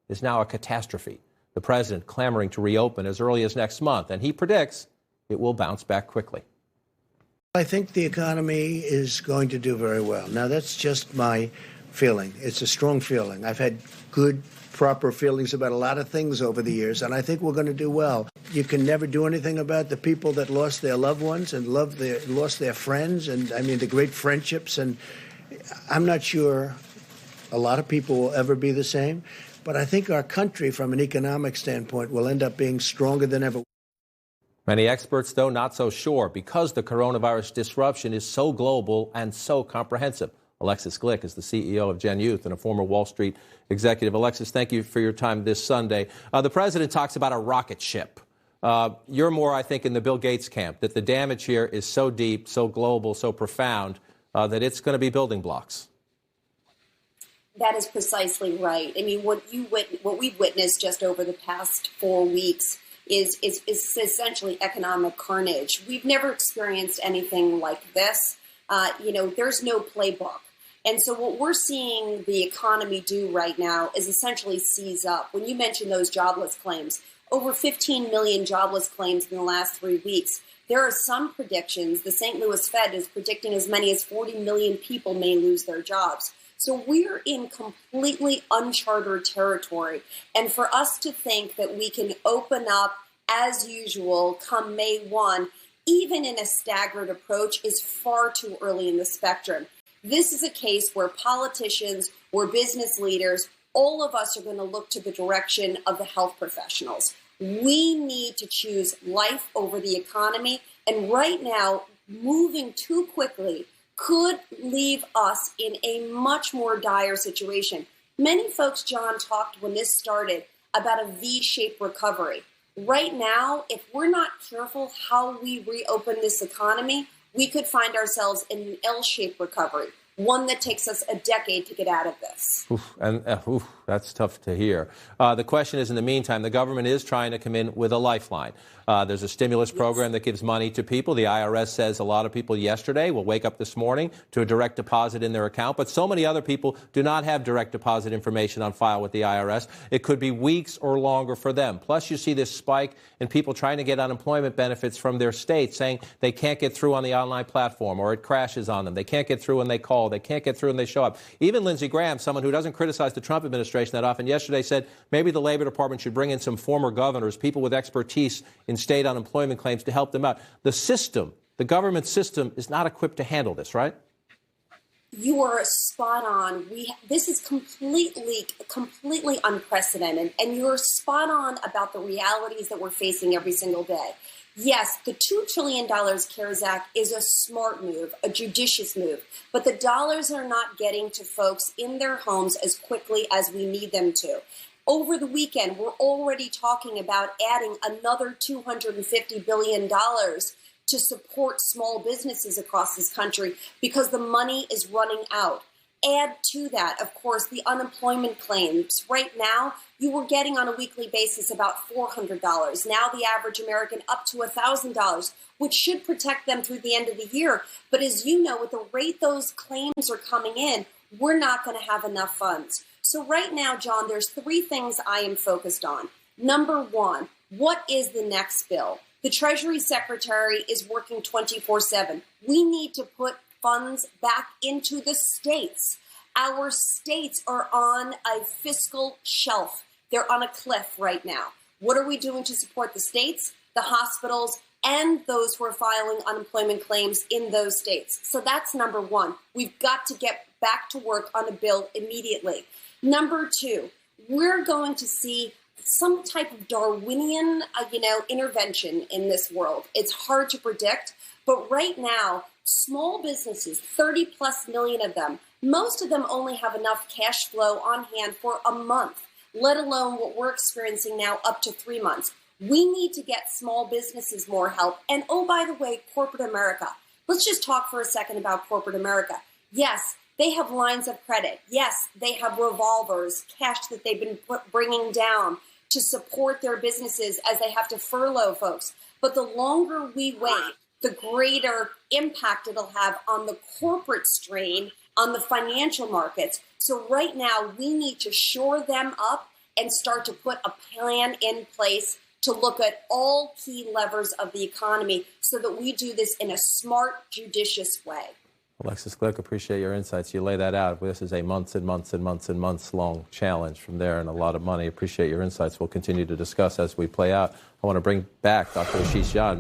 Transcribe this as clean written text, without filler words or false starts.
is now a catastrophe. The president clamoring to reopen as early as next month, and he predicts it will bounce back quickly. I think the economy is going to do very well. Now, that's just my feeling. It's a strong feeling. I've had good, proper feelings about a lot of things over the years, and I think we're going to do well. You can never do anything about the people that lost their loved ones and lost their friends, and I mean the great friendships. And I'm not sure a lot of people will ever be the same, but I think our country, from an economic standpoint, will end up being stronger than ever. Many experts, though, not so sure because the coronavirus disruption is so global and so comprehensive. Alexis Glick is the CEO of Gen Youth and a former Wall Street executive. Alexis, thank you for your time this Sunday. The president talks about a rocket ship. You're more, I think, in the Bill Gates camp, that the damage here is so deep, so global, so profound, that it's going to be building blocks. That is precisely right. I mean, what we've witnessed just over the past 4 weeks is essentially economic carnage. We've never experienced anything like this. There's no playbook. And so what we're seeing the economy do right now is essentially seize up. When you mentioned those jobless claims, over 15 million jobless claims in the last 3 weeks. There are some predictions. The St. Louis Fed is predicting as many as 40 million people may lose their jobs. So we're in completely uncharted territory. And for us to think that we can open up as usual come May 1, even in a staggered approach, is far too early in the spectrum. This is a case where politicians, where business leaders, all of us are going to look to the direction of the health professionals. We need to choose life over the economy. And right now, moving too quickly could leave us in a much more dire situation. Many folks, John, talked when this started about a V-shaped recovery. Right now, if we're not careful how we reopen this economy, we could find ourselves in an L-shaped recovery, one that takes us a decade to get out of this. That's tough to hear. The question is, in the meantime, the government is trying to come in with a lifeline. There's a stimulus program that gives money to people. The IRS says a lot of people yesterday will wake up this morning to a direct deposit in their account, but so many other people do not have direct deposit information on file with the IRS. It could be weeks or longer for them. Plus, you see this spike in people trying to get unemployment benefits from their state, saying they can't get through on the online platform or it crashes on them. They can't get through when they call. They can't get through when they show up. Even Lindsey Graham, someone who doesn't criticize the Trump administration that often, yesterday said maybe the Labor Department should bring in some former governors, people with expertise in state unemployment claims to help them out. The system, the government system, is not equipped to handle this, right? You are spot on. This is completely unprecedented, and you're spot on about the realities that we're facing every single day. Yes, the $2 trillion CARES Act is a smart move, a judicious move, but the dollars are not getting to folks in their homes as quickly as we need them to. Over the weekend, we're already talking about adding another $250 billion to support small businesses across this country because the money is running out. Add to that, of course, the unemployment claims. Right now, you were getting on a weekly basis about $400. Now the average American up to $1,000, which should protect them through the end of the year. But as you know, with the rate those claims are coming in, we're not going to have enough funds. So right now, John, there's three things I am focused on. Number one, what is the next bill? The Treasury Secretary is working 24/7. We need to put funds back into the states. Our states are on a fiscal shelf. They're on a cliff right now. What are we doing to support the states, the hospitals, and those who are filing unemployment claims in those states? So that's number one. We've got to get back to work on a bill immediately. Number two, we're going to see some type of Darwinian, intervention in this world. It's hard to predict, but right now, small businesses, 30 plus million of them, most of them only have enough cash flow on hand for a month, let alone what we're experiencing now up to 3 months. We need to get small businesses more help. And oh, by the way, corporate America. Let's just talk for a second about corporate America. Yes, they have lines of credit. Yes, they have revolvers, cash that they've been bringing down to support their businesses as they have to furlough folks. But the longer we wait, the greater impact it'll have on the corporate strain on the financial markets. So right now, we need to shore them up and start to put a plan in place to look at all key levers of the economy so that we do this in a smart, judicious way. Alexis Glick, appreciate your insights. You lay that out. This is a months and months and months and months long challenge from there, and a lot of money. Appreciate your insights. We'll continue to discuss as we play out. I want to bring back Dr. Ashish Jha.